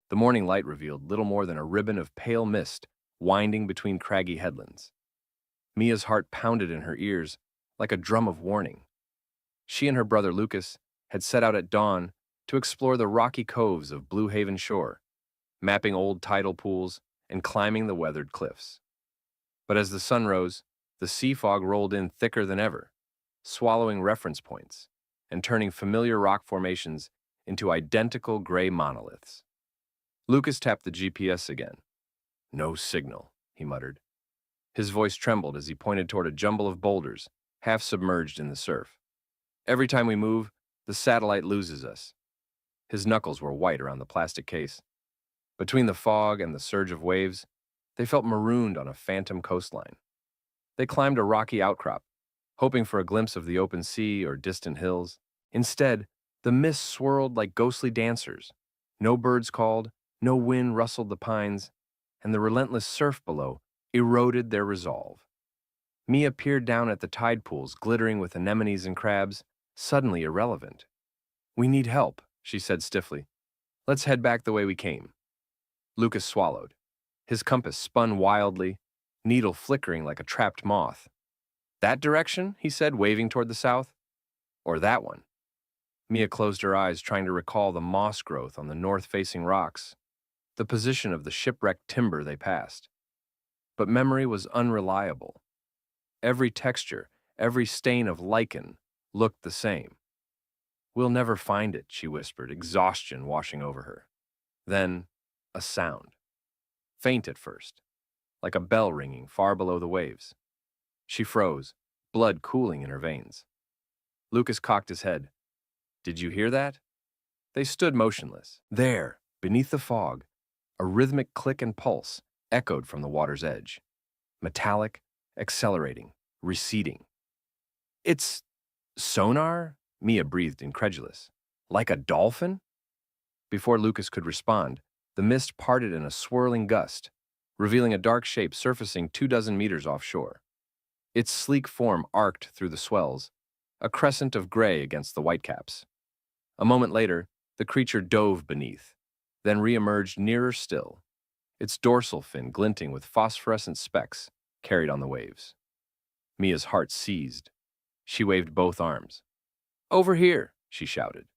The morning light revealed little more than a ribbon of pale mist winding between craggy headlands. Mia's heart pounded in her ears like a drum of warning. She and her brother Lucas had set out at dawn to explore the rocky coves of Blue Haven Shore, mapping old tidal pools and climbing the weathered cliffs. But as the sun rose, the sea fog rolled in thicker than ever, swallowing reference points and turning familiar rock formations into identical gray monoliths. Lucas tapped the GPS again. No signal, he muttered. His voice trembled as he pointed toward a jumble of boulders, half submerged in the surf. Every time we move, the satellite loses us. His knuckles were white around the plastic case. Between the fog and the surge of waves, they felt marooned on a phantom coastline. They climbed a rocky outcrop, hoping for a glimpse of the open sea or distant hills. Instead, the mist swirled like ghostly dancers. No birds called, no wind rustled the pines, and the relentless surf below eroded their resolve. Mia peered down at the tide pools glittering with anemones and crabs, suddenly irrelevant. "We need help," she said stiffly. "Let's head back the way we came." Lucas swallowed. His compass spun wildly, needle flickering like a trapped moth. "That direction?" he said, waving toward the south. "Or that one?" Mia closed her eyes, trying to recall the moss growth on the north-facing rocks, the position of the shipwrecked timber they passed. But memory was unreliable. Every texture, every stain of lichen looked the same. "We'll never find it," she whispered, exhaustion washing over her. Then, a sound. Faint at first, like a bell ringing far below the waves. She froze, blood cooling in her veins. Lucas cocked his head. "Did you hear that?" They stood motionless. There, beneath the fog, a rhythmic click and pulse echoed from the water's edge. Metallic, accelerating, receding. "It's sonar?" Mia breathed, incredulous. "Like a dolphin?" Before Lucas could respond, the mist parted in a swirling gust, revealing a dark shape surfacing 24 meters offshore. Its sleek form arced through the swells, a crescent of gray against the whitecaps. A moment later, the creature dove beneath, then re-emerged nearer still, its dorsal fin glinting with phosphorescent specks carried on the waves. Mia's heart seized. She waved both arms. "Over here," she shouted.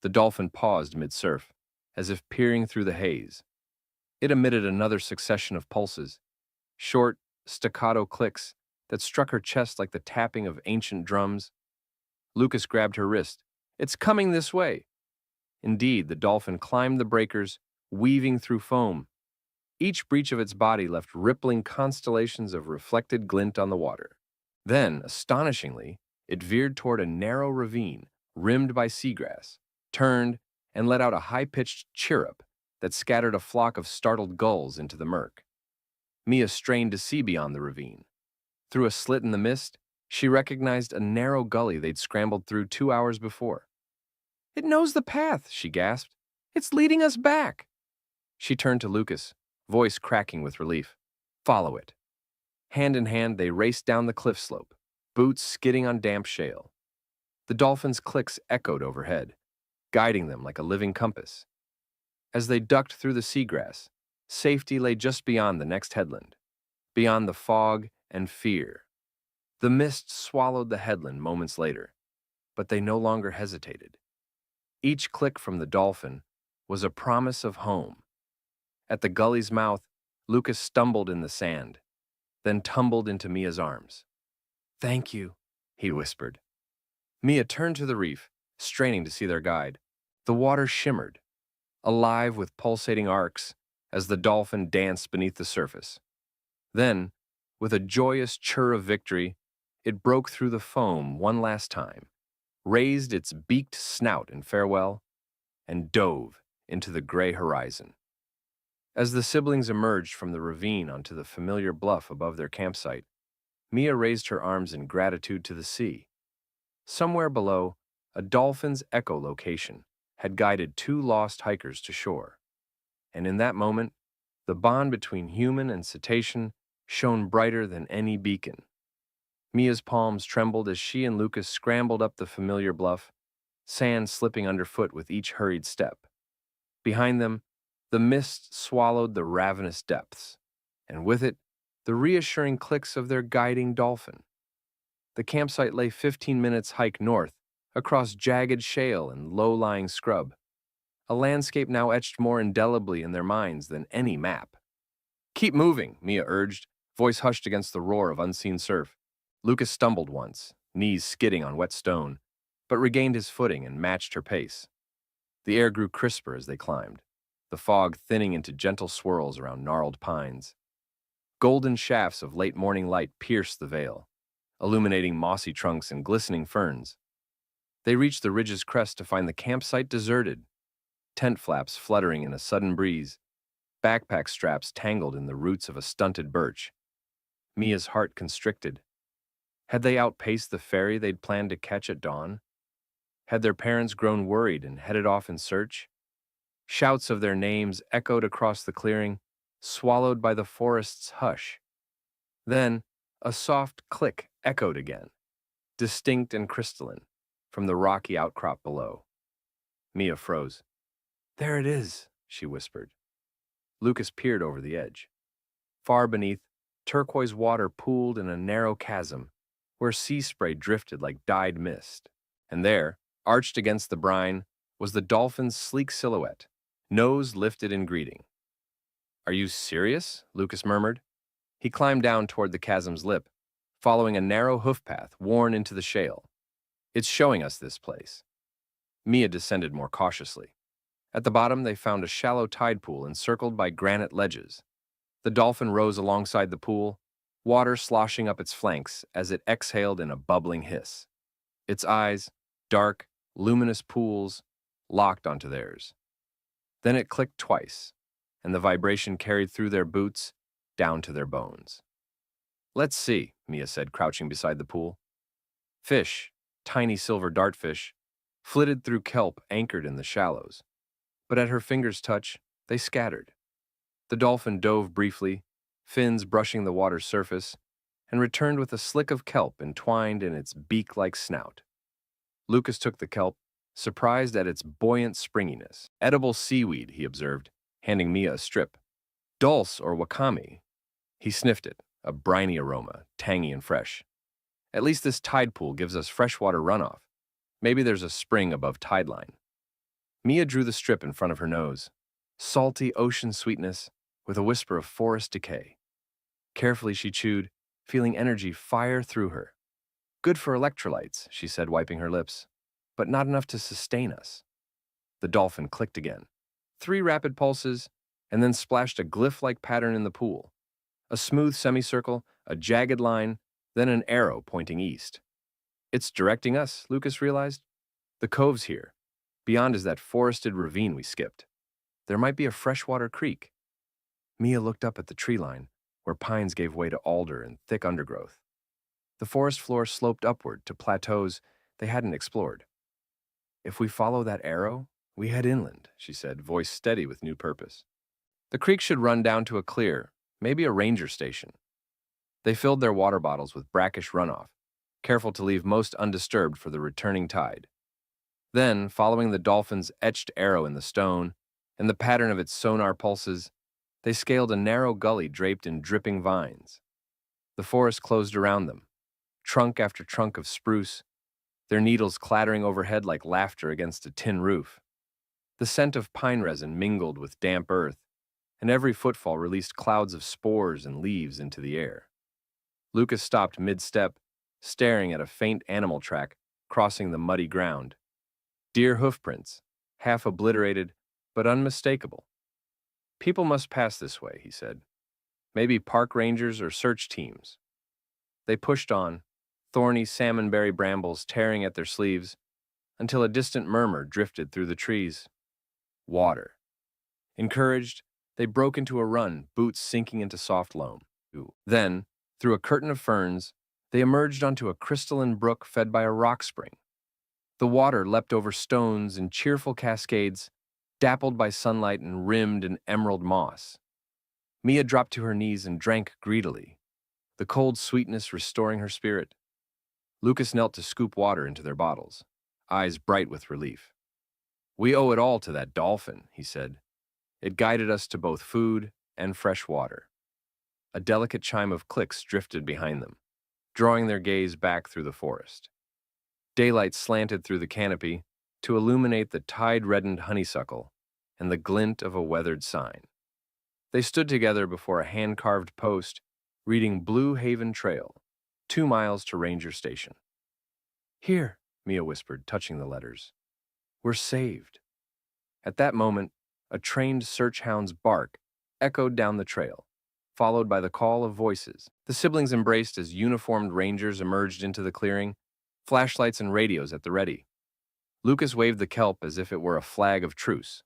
The dolphin paused mid-surf, as if peering through the haze. It emitted another succession of pulses, short, staccato clicks that struck her chest like the tapping of ancient drums. Lucas grabbed her wrist. "It's coming this way." Indeed, the dolphin climbed the breakers, weaving through foam. Each breach of its body left rippling constellations of reflected glint on the water. Then, astonishingly, it veered toward a narrow ravine rimmed by seagrass, turned, and let out a high-pitched chirrup that scattered a flock of startled gulls into the murk. Mia strained to see beyond the ravine. Through a slit in the mist, she recognized a narrow gully they'd scrambled through 2 hours before. "It knows the path," she gasped. "It's leading us back." She turned to Lucas, voice cracking with relief. "Follow it." Hand in hand, they raced down the cliff slope, boots skidding on damp shale. The dolphin's clicks echoed overhead, guiding them like a living compass. As they ducked through the seagrass, safety lay just beyond the next headland, beyond the fog and fear. The mist swallowed the headland moments later, but they no longer hesitated. Each click from the dolphin was a promise of home. At the gully's mouth, Lucas stumbled in the sand, then tumbled into Mia's arms. "Thank you," he whispered. Mia turned to the reef, straining to see their guide. The water shimmered, alive with pulsating arcs as the dolphin danced beneath the surface. Then, with a joyous chirr of victory, it broke through the foam one last time, raised its beaked snout in farewell, and dove into the gray horizon. As the siblings emerged from the ravine onto the familiar bluff above their campsite, Mia raised her arms in gratitude to the sea. Somewhere below, a dolphin's echolocation had guided two lost hikers to shore. And in that moment, the bond between human and cetacean shone brighter than any beacon. Mia's palms trembled as she and Lucas scrambled up the familiar bluff, sand slipping underfoot with each hurried step. Behind them, The mist swallowed the ravenous depths, and with it, the reassuring clicks of their guiding dolphin. The campsite lay 15 minutes hike north, across jagged shale and low-lying scrub, a landscape now etched more indelibly in their minds than any map. "Keep moving," Mia urged, voice hushed against the roar of unseen surf. Lucas stumbled once, knees skidding on wet stone, but regained his footing and matched her pace. The air grew crisper as they climbed, the fog thinning into gentle swirls around gnarled pines. Golden shafts of late morning light pierced the veil, illuminating mossy trunks and glistening ferns. They reached the ridge's crest to find the campsite deserted, tent flaps fluttering in a sudden breeze, backpack straps tangled in the roots of a stunted birch. Mia's heart constricted. Had they outpaced the ferry they'd planned to catch at dawn? Had their parents grown worried and headed off in search? Shouts of their names echoed across the clearing, swallowed by the forest's hush. Then, a soft click echoed again, distinct and crystalline, from the rocky outcrop below. Mia froze. "There it is," she whispered. Lucas peered over the edge. Far beneath, turquoise water pooled in a narrow chasm, where sea spray drifted like dyed mist. And there, arched against the brine, was the dolphin's sleek silhouette, nose lifted in greeting. "Are you serious?" Lucas murmured. He climbed down toward the chasm's lip, following a narrow hoof path worn into the shale. "It's showing us this place." Mia descended more cautiously. At the bottom, they found a shallow tide pool encircled by granite ledges. The dolphin rose alongside the pool, water sloshing up its flanks as it exhaled in a bubbling hiss. Its eyes, dark, luminous pools, locked onto theirs. Then it clicked twice, and the vibration carried through their boots, down to their bones. "Let's see," Mia said, crouching beside the pool. Fish, tiny silver dartfish, flitted through kelp anchored in the shallows. But at her finger's touch, they scattered. The dolphin dove briefly, fins brushing the water's surface, and returned with a slick of kelp entwined in its beak-like snout. Lucas took the kelp, surprised at its buoyant springiness. "Edible seaweed," he observed, handing Mia a strip. "Dulse or wakame." He sniffed it, a briny aroma, tangy and fresh. "At least this tide pool gives us freshwater runoff. Maybe there's a spring above tide line." Mia drew the strip in front of her nose. Salty ocean sweetness, with a whisper of forest decay. Carefully she chewed, feeling energy fire through her. "Good for electrolytes," she said, wiping her lips, "but not enough to sustain us." The dolphin clicked again. 3 rapid pulses, and then splashed a glyph-like pattern in the pool. A smooth semicircle, a jagged line, then an arrow pointing east. "It's directing us," Lucas realized. "The cove's here. Beyond is that forested ravine we skipped. There might be a freshwater creek." Mia looked up at the tree line, where pines gave way to alder and thick undergrowth. The forest floor sloped upward to plateaus they hadn't explored. "If we follow that arrow, we head inland," she said, voice steady with new purpose. "The creek should run down to a clear, maybe a ranger station." They filled their water bottles with brackish runoff, careful to leave most undisturbed for the returning tide. Then, following the dolphin's etched arrow in the stone and the pattern of its sonar pulses, they scaled a narrow gully draped in dripping vines. The forest closed around them, trunk after trunk of spruce, their needles clattering overhead like laughter against a tin roof. The scent of pine resin mingled with damp earth, and every footfall released clouds of spores and leaves into the air. Lucas stopped mid-step, staring at a faint animal track crossing the muddy ground. Deer hoofprints, half obliterated, but unmistakable. "People must pass this way," he said. "Maybe park rangers or search teams." They pushed on, thorny salmonberry brambles tearing at their sleeves, until a distant murmur drifted through the trees. Water. Encouraged, they broke into a run, boots sinking into soft loam. Then, through a curtain of ferns, they emerged onto a crystalline brook fed by a rock spring. The water leapt over stones in cheerful cascades, dappled by sunlight and rimmed in emerald moss. Mia dropped to her knees and drank greedily, the cold sweetness restoring her spirit. Lucas knelt to scoop water into their bottles, eyes bright with relief. "We owe it all to that dolphin," he said. It guided us to both food and fresh water. A delicate chime of clicks drifted behind them, drawing their gaze back through the forest. Daylight slanted through the canopy to illuminate the tide-reddened honeysuckle and the glint of a weathered sign. They stood together before a hand-carved post reading Blue Haven Trail, 2 miles to Ranger Station. "Here," Mia whispered, touching the letters. "We're saved." At that moment, a trained search hound's bark echoed down the trail, followed by the call of voices. The siblings embraced as uniformed rangers emerged into the clearing, flashlights and radios at the ready. Lucas waved the kelp as if it were a flag of truce.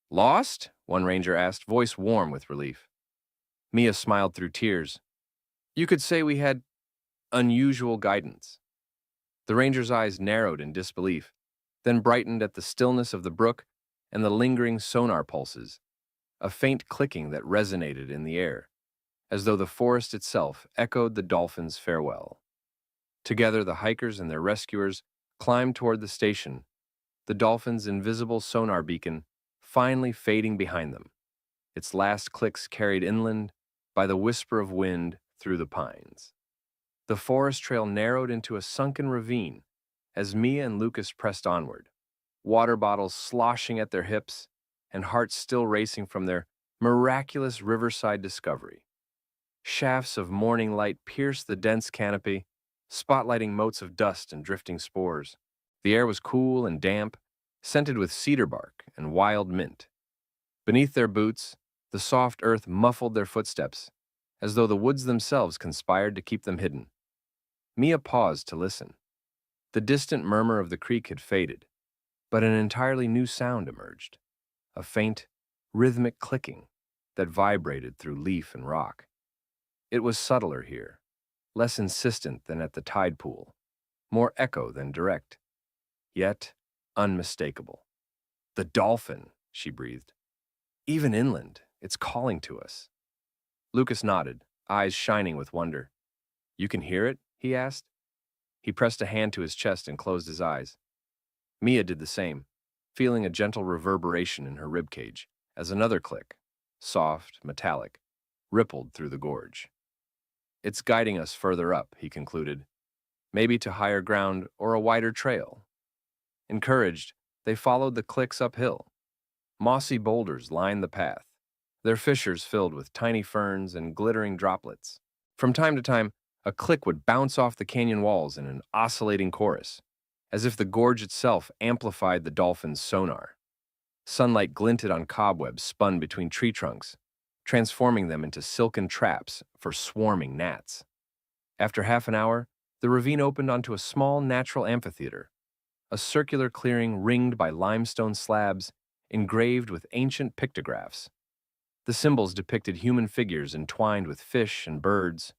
"Lost?" one ranger asked, voice warm with relief. Mia smiled through tears. "You could say we had unusual guidance." The ranger's eyes narrowed in disbelief, then brightened at the stillness of the brook and the lingering sonar pulses, a faint clicking that resonated in the air, as though the forest itself echoed the dolphins' farewell. Together, the hikers and their rescuers climbed toward the station, the dolphins' invisible sonar beacon finally fading behind them, its last clicks carried inland by the whisper of wind through the pines. The forest trail narrowed into a sunken ravine as Mia and Lucas pressed onward, water bottles sloshing at their hips and hearts still racing from their miraculous riverside discovery. Shafts of morning light pierced the dense canopy, spotlighting motes of dust and drifting spores. The air was cool and damp, scented with cedar bark and wild mint. Beneath their boots, the soft earth muffled their footsteps, as though the woods themselves conspired to keep them hidden. Mia paused to listen. The distant murmur of the creek had faded, but an entirely new sound emerged, a faint, rhythmic clicking that vibrated through leaf and rock. It was subtler here, less insistent than at the tide pool, more echo than direct, yet unmistakable. "The dolphin," she breathed. "Even inland, it's calling to us." Lucas nodded, eyes shining with wonder. "You can hear it?" he asked. He pressed a hand to his chest and closed his eyes. Mia did the same, feeling a gentle reverberation in her ribcage as another click, soft, metallic, rippled through the gorge. "It's guiding us further up," he concluded, "maybe to higher ground or a wider trail." Encouraged, they followed the clicks uphill. Mossy boulders lined the path, their fissures filled with tiny ferns and glittering droplets. From time to time, a click would bounce off the canyon walls in an oscillating chorus, as if the gorge itself amplified the dolphin's sonar. Sunlight glinted on cobwebs spun between tree trunks, transforming them into silken traps for swarming gnats. After half an hour, the ravine opened onto a small natural amphitheater, a circular clearing ringed by limestone slabs engraved with ancient pictographs. The symbols depicted human figures entwined with fish and birds,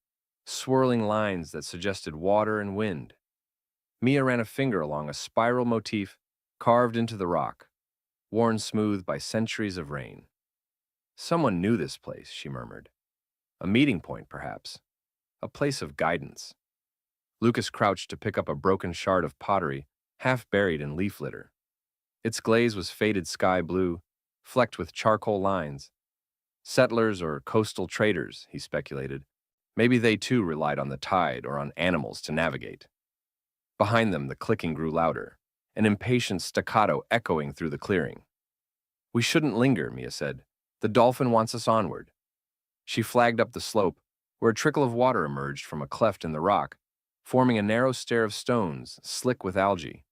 swirling lines that suggested water and wind. Mia ran a finger along a spiral motif carved into the rock, worn smooth by centuries of rain. "Someone knew this place," she murmured. "A meeting point, perhaps. A place of guidance." Lucas crouched to pick up a broken shard of pottery, half buried in leaf litter. Its glaze was faded sky blue, flecked with charcoal lines. Settlers or coastal traders, he speculated. Maybe they too relied on the tide or on animals to navigate. Behind them, the clicking grew louder, an impatient staccato echoing through the clearing. "We shouldn't linger," Mia said. "The dolphin wants us onward." She flagged up the slope, where a trickle of water emerged from a cleft in the rock, forming a narrow stair of stones, slick with algae.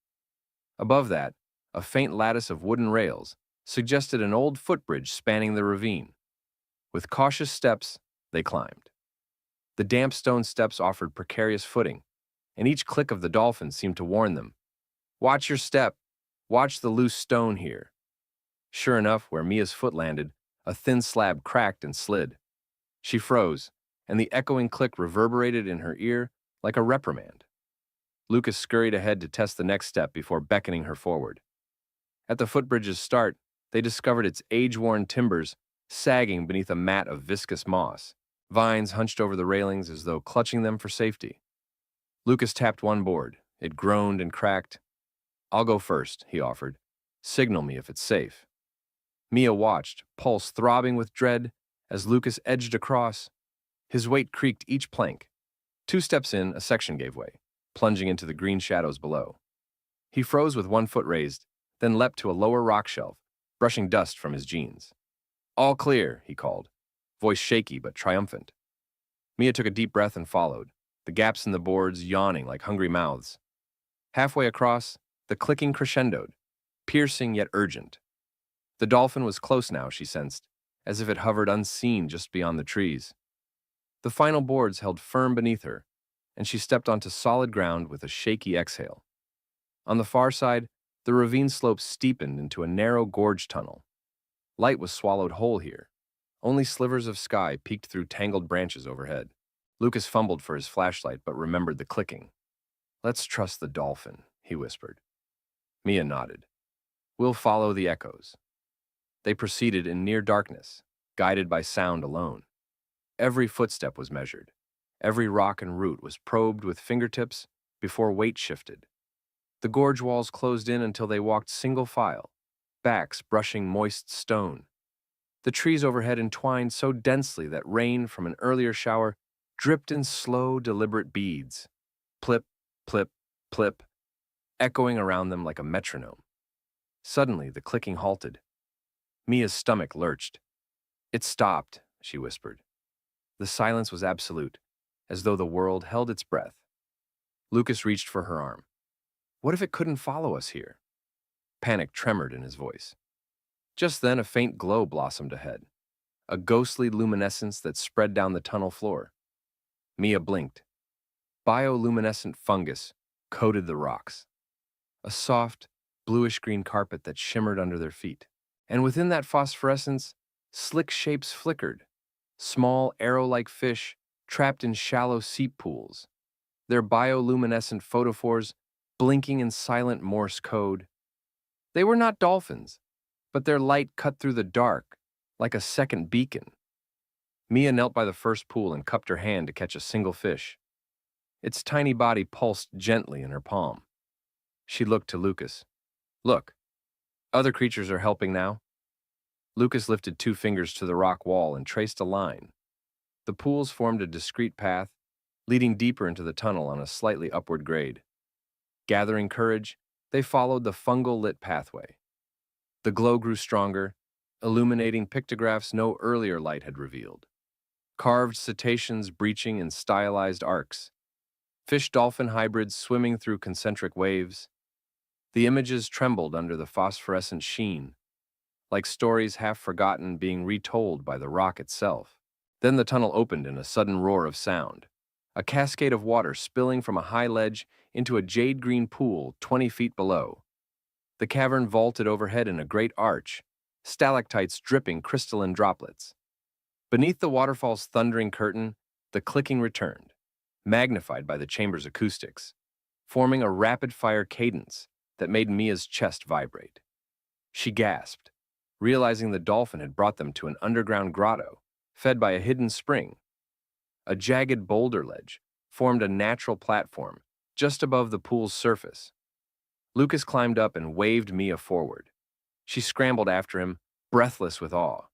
Above that, a faint lattice of wooden rails suggested an old footbridge spanning the ravine. With cautious steps, they climbed. The damp stone steps offered precarious footing, and each click of the dolphin seemed to warn them. "Watch your step. Watch the loose stone here." Sure enough, where Mia's foot landed, a thin slab cracked and slid. She froze, and the echoing click reverberated in her ear like a reprimand. Lucas scurried ahead to test the next step before beckoning her forward. At the footbridge's start, they discovered its age-worn timbers sagging beneath a mat of viscous moss, vines hunched over the railings as though clutching them for safety. Lucas tapped one board. It groaned and cracked. "I'll go first," he offered. "Signal me if it's safe." Mia watched, pulse throbbing with dread, as Lucas edged across. His weight creaked each plank. 2 steps in, a section gave way, plunging into the green shadows below. He froze with one foot raised, then leapt to a lower rock shelf, brushing dust from his jeans. "All clear," he called, voice shaky but triumphant. Mia took a deep breath and followed, the gaps in the boards yawning like hungry mouths. Halfway across, the clicking crescendoed, piercing yet urgent. The dolphin was close now, she sensed, as if it hovered unseen just beyond the trees. The final boards held firm beneath her, and she stepped onto solid ground with a shaky exhale. On the far side, the ravine slope steepened into a narrow gorge tunnel. Light was swallowed whole here. Only slivers of sky peeked through tangled branches overhead. Lucas fumbled for his flashlight but remembered the clicking. "Let's trust the dolphin," he whispered. Mia nodded. "We'll follow the echoes." They proceeded in near darkness, guided by sound alone. Every footstep was measured. Every rock and root was probed with fingertips before weight shifted. The gorge walls closed in until they walked single file, backs brushing moist stone. The trees overhead entwined so densely that rain from an earlier shower dripped in slow, deliberate beads. Plip, plip, plip, echoing around them like a metronome. Suddenly, the clicking halted. Mia's stomach lurched. "It stopped," she whispered. The silence was absolute, as though the world held its breath. Lucas reached for her arm. "What if it couldn't follow us here?" Panic tremored in his voice. Just then, a faint glow blossomed ahead, a ghostly luminescence that spread down the tunnel floor. Mia blinked. Bioluminescent fungus coated the rocks, a soft, bluish-green carpet that shimmered under their feet. And within that phosphorescence, slick shapes flickered, small arrow-like fish trapped in shallow seep pools, their bioluminescent photophores blinking in silent Morse code. They were not dolphins, but their light cut through the dark like a second beacon. Mia knelt by the first pool and cupped her hand to catch a single fish. Its tiny body pulsed gently in her palm. She looked to Lucas. "Look, other creatures are helping now." Lucas lifted 2 fingers to the rock wall and traced a line. The pools formed a discrete path, leading deeper into the tunnel on a slightly upward grade. Gathering courage, they followed the fungal-lit pathway. The glow grew stronger, illuminating pictographs no earlier light had revealed. Carved cetaceans breaching in stylized arcs. Fish-dolphin hybrids swimming through concentric waves. The images trembled under the phosphorescent sheen, like stories half forgotten being retold by the rock itself. Then the tunnel opened in a sudden roar of sound, a cascade of water spilling from a high ledge into a jade-green pool 20 feet below. The cavern vaulted overhead in a great arch, stalactites dripping crystalline droplets. Beneath the waterfall's thundering curtain, the clicking returned, magnified by the chamber's acoustics, forming a rapid-fire cadence that made Mia's chest vibrate. She gasped, realizing the dolphin had brought them to an underground grotto, fed by a hidden spring. A jagged boulder ledge formed a natural platform just above the pool's surface. Lucas climbed up and waved Mia forward. She scrambled after him, breathless with awe.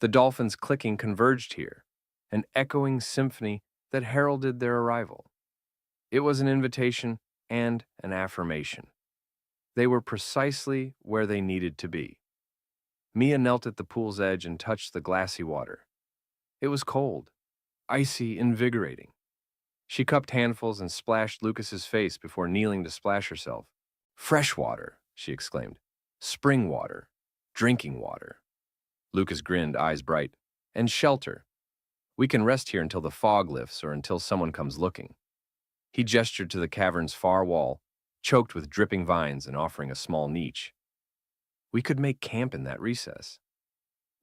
The dolphins' clicking converged here, an echoing symphony that heralded their arrival. It was an invitation and an affirmation. They were precisely where they needed to be. Mia knelt at the pool's edge and touched the glassy water. It was cold, icy, invigorating. She cupped handfuls and splashed Lucas's face before kneeling to splash herself. "Fresh water," she exclaimed. "Spring water. Drinking water." Lucas grinned, eyes bright. "And shelter. We can rest here until the fog lifts or until someone comes looking." He gestured to the cavern's far wall, choked with dripping vines and offering a small niche. "We could make camp in that recess."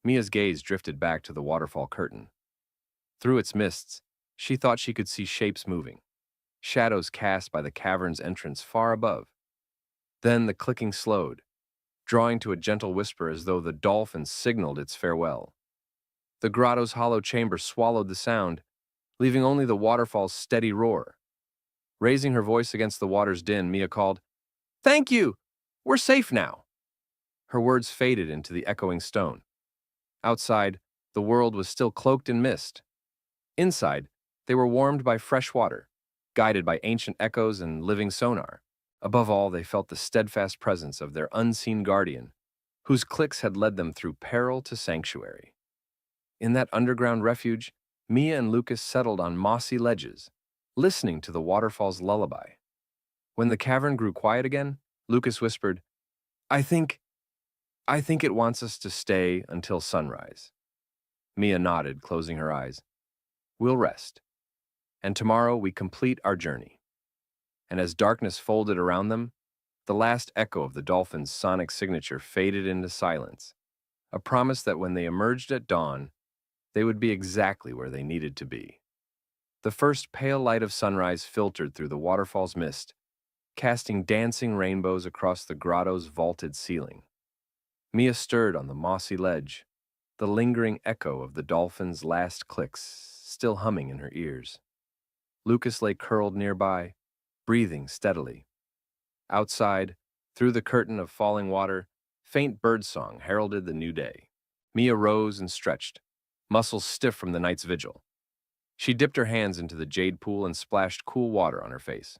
Mia's gaze drifted back to the waterfall curtain. Through its mists, she thought she could see shapes moving, shadows cast by the cavern's entrance far above. Then the clicking slowed, drawing to a gentle whisper as though the dolphin signaled its farewell. The grotto's hollow chamber swallowed the sound, leaving only the waterfall's steady roar. Raising her voice against the water's din, Mia called, "Thank you! We're safe now!" Her words faded into the echoing stone. Outside, the world was still cloaked in mist. Inside, they were warmed by fresh water, guided by ancient echoes and living sonar. Above all, they felt the steadfast presence of their unseen guardian, whose clicks had led them through peril to sanctuary. In that underground refuge, Mia and Lucas settled on mossy ledges, listening to the waterfall's lullaby. When the cavern grew quiet again, Lucas whispered, I think it wants us to stay until sunrise. Mia nodded, closing her eyes. We'll rest, and tomorrow we complete our journey. And as darkness folded around them, the last echo of the Dolphins' sonic signature faded into silence, a promise that when they emerged at dawn, they would be exactly where they needed to be. The first pale light of sunrise filtered through the waterfall's mist, casting dancing rainbows across the grotto's vaulted ceiling. Mia stirred on the mossy ledge, the lingering echo of the Dolphin's last clicks still humming in her ears. Lucas lay curled nearby, breathing steadily. Outside, through the curtain of falling water, faint birdsong heralded the new day. Mia rose and stretched, muscles stiff from the night's vigil. She dipped her hands into the jade pool and splashed cool water on her face.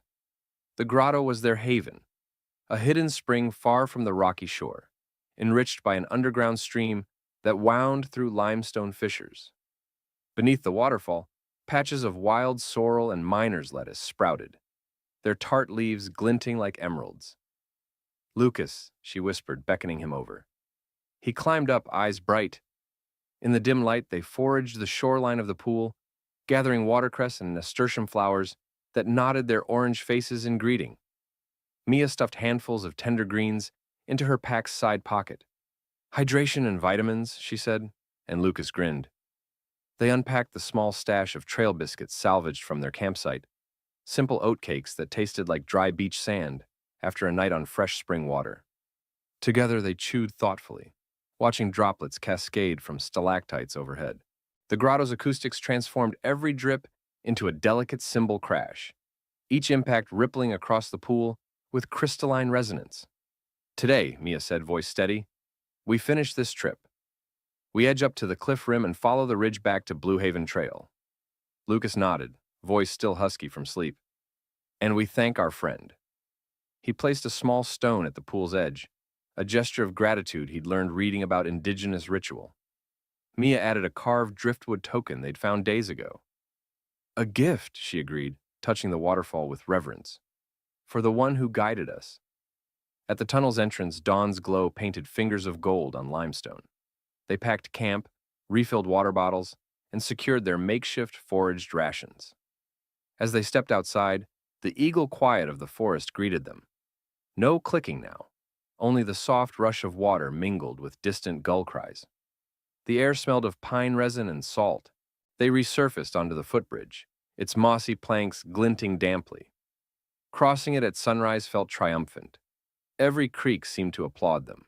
The grotto was their haven, a hidden spring far from the rocky shore, enriched by an underground stream that wound through limestone fissures. Beneath the waterfall, patches of wild sorrel and miner's lettuce sprouted, their tart leaves glinting like emeralds. Lucas, she whispered, beckoning him over. He climbed up, eyes bright. In the dim light, they foraged the shoreline of the pool, gathering watercress and nasturtium flowers that nodded their orange faces in greeting. Mia stuffed handfuls of tender greens into her pack's side pocket. Hydration and vitamins, she said, and Lucas grinned. They unpacked the small stash of trail biscuits salvaged from their campsite, simple oat cakes that tasted like dry beach sand after a night on fresh spring water. Together they chewed thoughtfully, watching droplets cascade from stalactites overhead. The grotto's acoustics transformed every drip into a delicate cymbal crash, each impact rippling across the pool with crystalline resonance. Today, Mia said, voice steady, we finish this trip. We edge up to the cliff rim and follow the ridge back to Blue Haven Trail. Lucas nodded, voice still husky from sleep. And we thank our friend. He placed a small stone at the pool's edge, a gesture of gratitude he'd learned reading about indigenous ritual. Mia added a carved driftwood token they'd found days ago. A gift, she agreed, touching the waterfall with reverence. For the one who guided us. At the tunnel's entrance, dawn's glow painted fingers of gold on limestone. They packed camp, refilled water bottles, and secured their makeshift foraged rations. As they stepped outside, the eagle quiet of the forest greeted them. No clicking now, only the soft rush of water mingled with distant gull cries. The air smelled of pine resin and salt. They resurfaced onto the footbridge, its mossy planks glinting damply. Crossing it at sunrise felt triumphant. Every creek seemed to applaud them.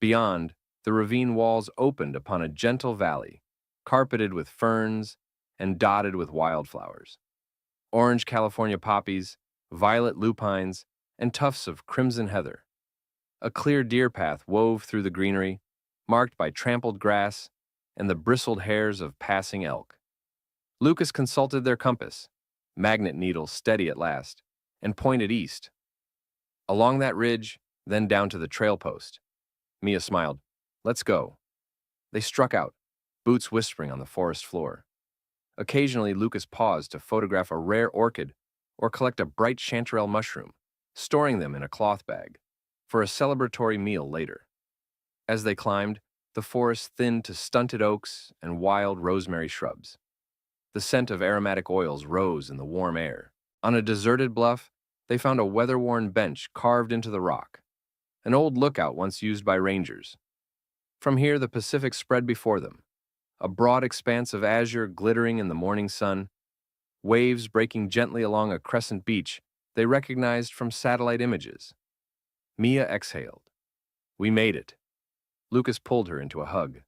Beyond, the ravine walls opened upon a gentle valley, carpeted with ferns and dotted with wildflowers. Orange California poppies, violet lupines, and tufts of crimson heather. A clear deer path wove through the greenery, marked by trampled grass and the bristled hairs of passing elk. Lucas consulted their compass, magnet needle steady at last, and pointed east. Along that ridge, then down to the trail post. Mia smiled. Let's go. They struck out, boots whispering on the forest floor. Occasionally, Lucas paused to photograph a rare orchid or collect a bright chanterelle mushroom, storing them in a cloth bag for a celebratory meal later. As they climbed, the forest thinned to stunted oaks and wild rosemary shrubs. The scent of aromatic oils rose in the warm air. On a deserted bluff, they found a weather-worn bench carved into the rock, an old lookout once used by rangers. From here, the Pacific spread before them, a broad expanse of azure glittering in the morning sun, waves breaking gently along a crescent beach they recognized from satellite images. Mia exhaled. We made it. Lucas pulled her into a hug.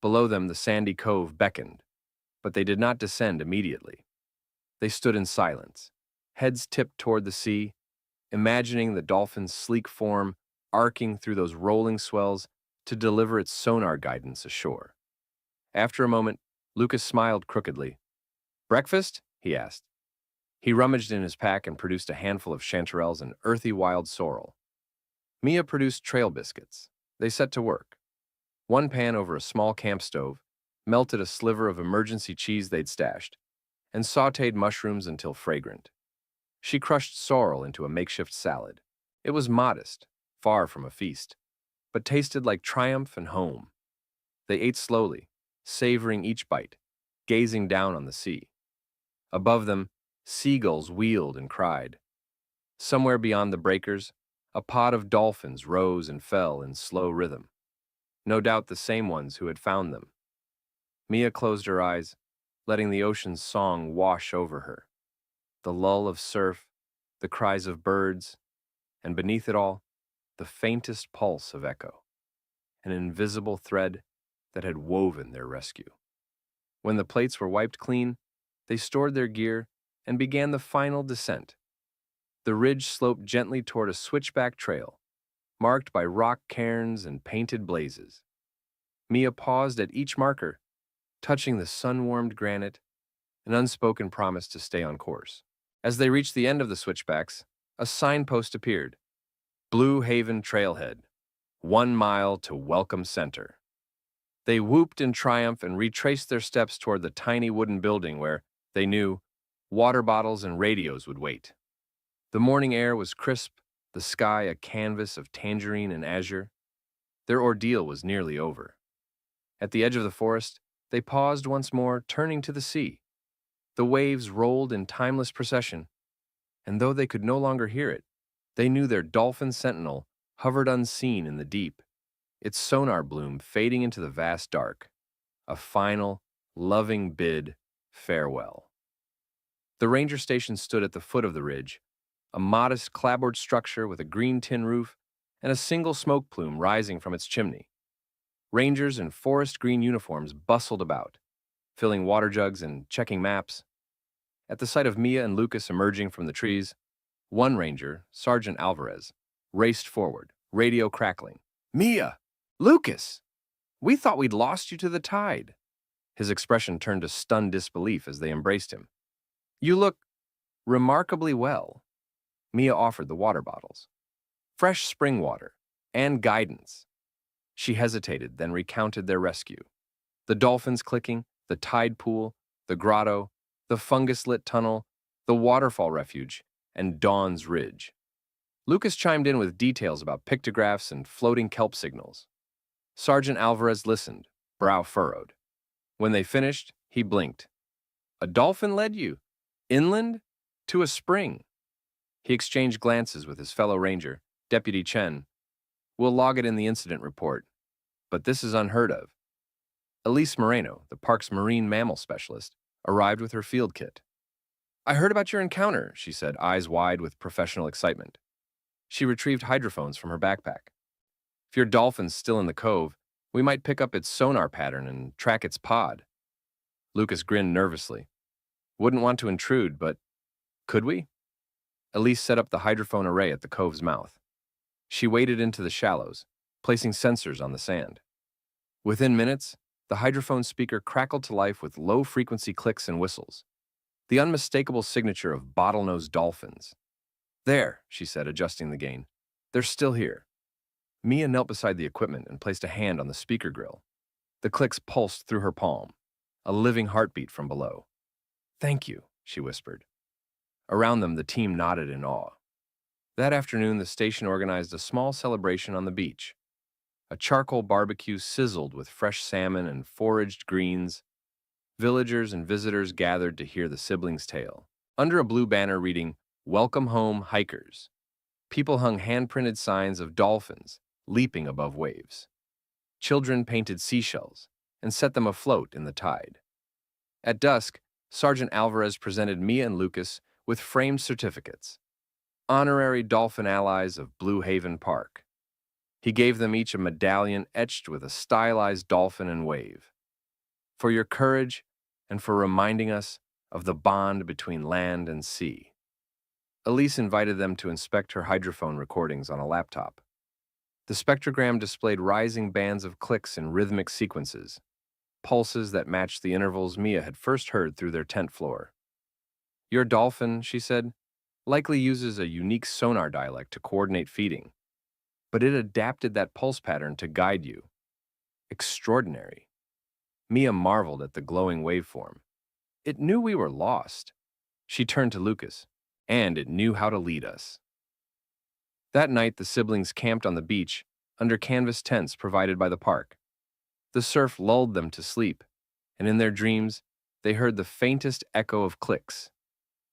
Below them, the sandy cove beckoned, but they did not descend immediately. They stood in silence, heads tipped toward the sea, imagining the dolphin's sleek form arcing through those rolling swells to deliver its sonar guidance ashore. After a moment, Lucas smiled crookedly. "Breakfast?" he asked. He rummaged in his pack and produced a handful of chanterelles and earthy wild sorrel. Mia produced trail biscuits. They set to work. One pan over a small camp stove, melted a sliver of emergency cheese they'd stashed, and sautéed mushrooms until fragrant. She crushed sorrel into a makeshift salad. It was modest, far from a feast, but tasted like triumph and home. They ate slowly, savoring each bite, gazing down on the sea. Above them, seagulls wheeled and cried. Somewhere beyond the breakers, a pod of dolphins rose and fell in slow rhythm. No doubt the same ones who had found them. Mia closed her eyes, letting the ocean's song wash over her. The lull of surf, the cries of birds, and beneath it all, the faintest pulse of echo, an invisible thread that had woven their rescue. When the plates were wiped clean, they stored their gear and began the final descent. The ridge sloped gently toward a switchback trail, marked by rock cairns and painted blazes. Mia paused at each marker, touching the sun-warmed granite, an unspoken promise to stay on course. As they reached the end of the switchbacks, a signpost appeared. Blue Haven Trailhead, 1 mile to Welcome Center. They whooped in triumph and retraced their steps toward the tiny wooden building where, they knew, water bottles and radios would wait. The morning air was crisp, the sky a canvas of tangerine and azure. Their ordeal was nearly over. At the edge of the forest, they paused once more, turning to the sea. The waves rolled in timeless procession, and though they could no longer hear it, they knew their dolphin sentinel hovered unseen in the deep, its sonar bloom fading into the vast dark. A final, loving bid farewell. The ranger station stood at the foot of the ridge, a modest clapboard structure with a green tin roof and a single smoke plume rising from its chimney. Rangers in forest green uniforms bustled about, filling water jugs and checking maps. At the sight of Mia and Lucas emerging from the trees, one ranger, Sergeant Alvarez, raced forward, radio crackling. "Mia! Lucas! We thought we'd lost you to the tide." His expression turned to stunned disbelief as they embraced him. "You look remarkably well." Mia offered the water bottles. Fresh spring water and guidance. She hesitated, then recounted their rescue. The dolphins clicking, the tide pool, the grotto, the fungus-lit tunnel, the waterfall refuge, and Dawn's Ridge. Lucas chimed in with details about pictographs and floating kelp signals. Sergeant Alvarez listened, brow furrowed. When they finished, he blinked. "A dolphin led you? Inland? To a spring?" He exchanged glances with his fellow ranger, Deputy Chen. "We'll log it in the incident report. But this is unheard of." Elise Moreno, the park's marine mammal specialist, arrived with her field kit. "I heard about your encounter," she said, eyes wide with professional excitement. She retrieved hydrophones from her backpack. "If your dolphin's still in the cove, we might pick up its sonar pattern and track its pod." Lucas grinned nervously. "Wouldn't want to intrude, but could we?" Elise set up the hydrophone array at the cove's mouth. She waded into the shallows, placing sensors on the sand. Within minutes, the hydrophone speaker crackled to life with low-frequency clicks and whistles, the unmistakable signature of bottlenose dolphins. "There," she said, adjusting the gain. "They're still here." Mia knelt beside the equipment and placed a hand on the speaker grill. The clicks pulsed through her palm, a living heartbeat from below. "Thank you," she whispered. Around them, the team nodded in awe. That afternoon, the station organized a small celebration on the beach. A charcoal barbecue sizzled with fresh salmon and foraged greens. Villagers and visitors gathered to hear the siblings' tale. Under a blue banner reading, "Welcome Home, Hikers," people hung hand-printed signs of dolphins leaping above waves. Children painted seashells and set them afloat in the tide. At dusk, Sergeant Alvarez presented Mia and Lucas with framed certificates, honorary dolphin allies of Blue Haven Park. He gave them each a medallion etched with a stylized dolphin and wave. "For your courage and for reminding us of the bond between land and sea." Elise invited them to inspect her hydrophone recordings on a laptop. The spectrogram displayed rising bands of clicks in rhythmic sequences, pulses that matched the intervals Mia had first heard through their tent floor. Your dolphin, she said, likely uses a unique sonar dialect to coordinate feeding, but it adapted that pulse pattern to guide you. Extraordinary. Mia marveled at the glowing waveform. It knew we were lost. She turned to Lucas, and it knew how to lead us. That night, the siblings camped on the beach under canvas tents provided by the park. The surf lulled them to sleep, and in their dreams, they heard the faintest echo of clicks,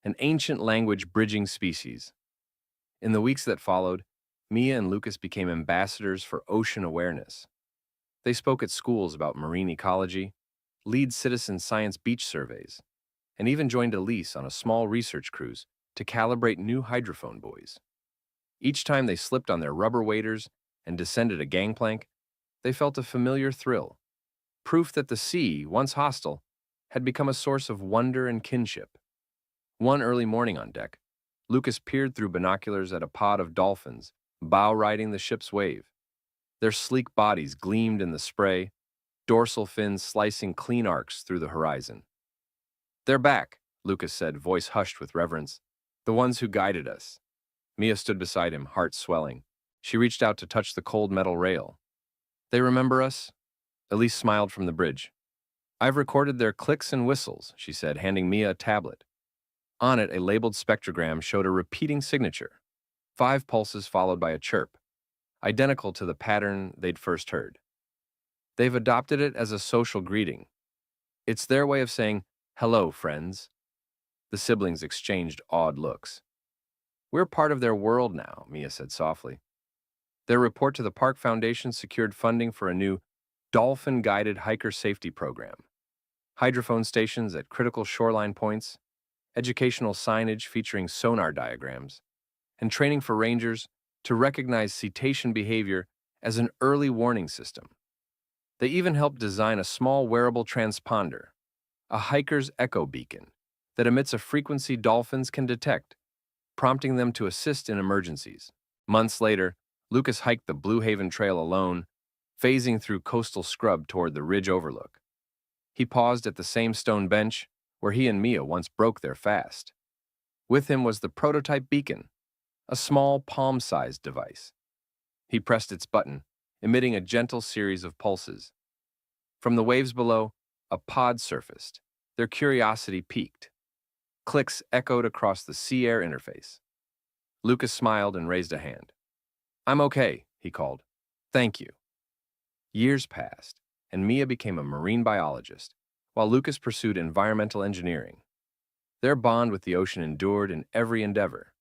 an ancient language bridging species. In the weeks that followed, Mia and Lucas became ambassadors for ocean awareness. They spoke at schools about marine ecology, lead citizen science beach surveys, and even joined Elise on a small research cruise to calibrate new hydrophone buoys. Each time they slipped on their rubber waders and descended a gangplank, they felt a familiar thrill, proof that the sea, once hostile, had become a source of wonder and kinship. One early morning on deck, Lucas peered through binoculars at a pod of dolphins, bow riding the ship's wave. Their sleek bodies gleamed in the spray, dorsal fins slicing clean arcs through the horizon. "They're back," Lucas said, voice hushed with reverence. "The ones who guided us." Mia stood beside him, heart swelling. She reached out to touch the cold metal rail. "They remember us?" Elise smiled from the bridge. "I've recorded their clicks and whistles," she said, handing Mia a tablet. On it, a labeled spectrogram showed a repeating signature, 5 pulses followed by a chirp, identical to the pattern they'd first heard. They've adopted it as a social greeting. It's their way of saying, "Hello, friends." The siblings exchanged awed looks. "We're part of their world now," Mia said softly. Their report to the Park Foundation secured funding for a new dolphin-guided hiker safety program. Hydrophone stations at critical shoreline points, educational signage featuring sonar diagrams, and training for rangers to recognize cetacean behavior as an early warning system. They even helped design a small wearable transponder, a hiker's echo beacon, that emits a frequency dolphins can detect, prompting them to assist in emergencies. Months later, Lucas hiked the Blue Haven Trail alone, phasing through coastal scrub toward the ridge overlook. He paused at the same stone bench where he and Mia once broke their fast. With him was the prototype beacon, a small palm-sized device. He pressed its button, emitting a gentle series of pulses. From the waves below, a pod surfaced. Their curiosity piqued. Clicks echoed across the sea-air interface. Lucas smiled and raised a hand. "I'm okay," he called. "Thank you." Years passed, and Mia became a marine biologist, while Lucas pursued environmental engineering. Their bond with the ocean endured in every endeavor.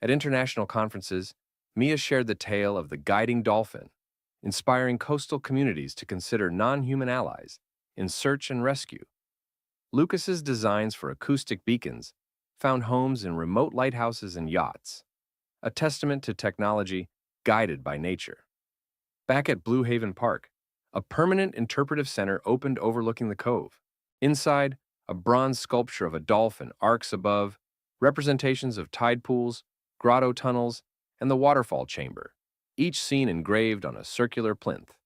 At international conferences, Mia shared the tale of the guiding dolphin, inspiring coastal communities to consider non-human allies in search and rescue. Lucas's designs for acoustic beacons found homes in remote lighthouses and yachts, a testament to technology guided by nature. Back at Blue Haven Park, a permanent interpretive center opened overlooking the cove. Inside, a bronze sculpture of a dolphin arcs above, representations of tide pools, grotto tunnels, and the waterfall chamber, each scene engraved on a circular plinth.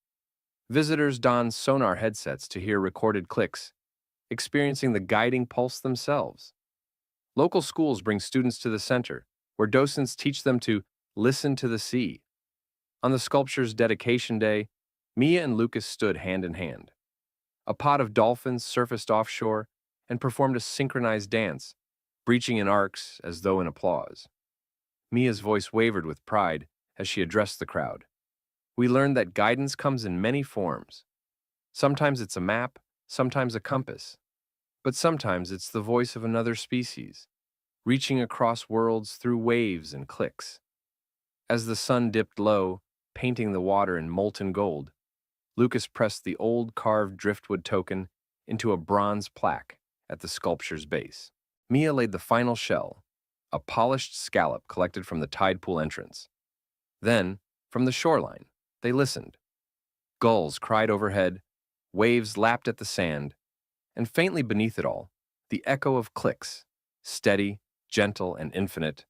Visitors don sonar headsets to hear recorded clicks, experiencing the guiding pulse themselves. Local schools bring students to the center, where docents teach them to listen to the sea. On the sculpture's dedication day, Mia and Lucas stood hand in hand. A pod of dolphins surfaced offshore and performed a synchronized dance, breaching in arcs as though in applause. Mia's voice wavered with pride as she addressed the crowd. "We learned that guidance comes in many forms. Sometimes it's a map, sometimes a compass, but sometimes it's the voice of another species, reaching across worlds through waves and clicks." As the sun dipped low, painting the water in molten gold, Lucas pressed the old carved driftwood token into a bronze plaque at the sculpture's base. Mia laid the final shell, a polished scallop collected from the tide pool entrance. Then, from the shoreline, they listened. Gulls cried overhead, waves lapped at the sand, and faintly beneath it all, the echo of clicks, steady, gentle, and infinite,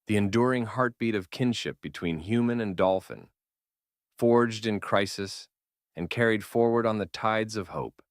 the enduring heartbeat of kinship between human and dolphin. forged in crisis and carried forward on the tides of hope.